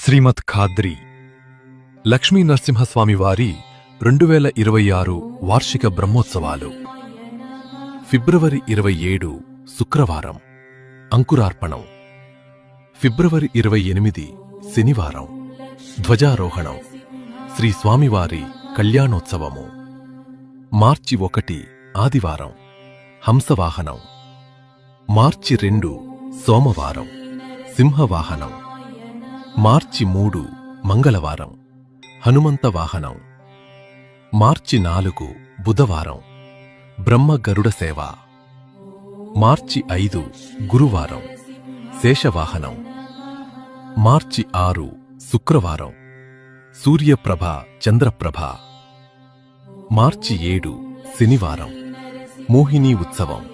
శ్రీమద్ ఖాద్రి లక్ష్మీ నరసింహస్వామి వారి 2026 వార్షిక బ్రహ్మోత్సవాలు ఫిబ్రవరి 27 శుక్రవారం అంకురార్పణం, ఫిబ్రవరి 28 శనివారం ధ్వజారోహణం, శ్రీ స్వామివారి కళ్యాణోత్సవము, మార్చి 1 ఆదివారం హంసవాహనం, మార్చి 2 సోమవారం సింహవాహనం, మార్చి 3 మంగళవారం హనుమంత వాహనం, మార్చి 4 బుధవారం బ్రహ్మ గరుడ సేవ, మార్చి 5 గురువారం శేషవాహనం, మార్చి 6 శుక్రవారం సూర్యప్రభ చంద్రప్రభ, మార్చి 7 శనివారం మోహిని ఉత్సవం,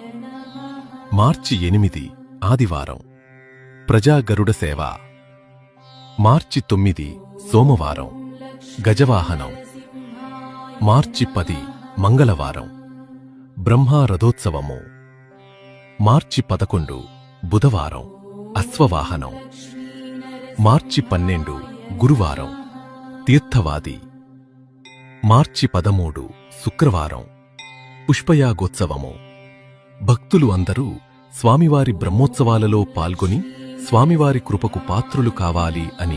మార్చి 8 ఆదివారం ప్రజా గరుడ సేవ, మార్చి 9 సోమవారం గజవాహనం, మార్చి 10 మంగళవారం బ్రహ్మ రథోత్సవము, మార్చి 11 బుధవారం అశ్వవాహనం, మార్చి 12 గురువారం తీర్థవాది, మార్చి 13 శుక్రవారం పుష్పయాగోత్సవము. భక్తులు అందరూ స్వామివారి బ్రహ్మోత్సవాలలో పాల్గొని స్వామివారి కృపకు పాత్రులు కావాలి అని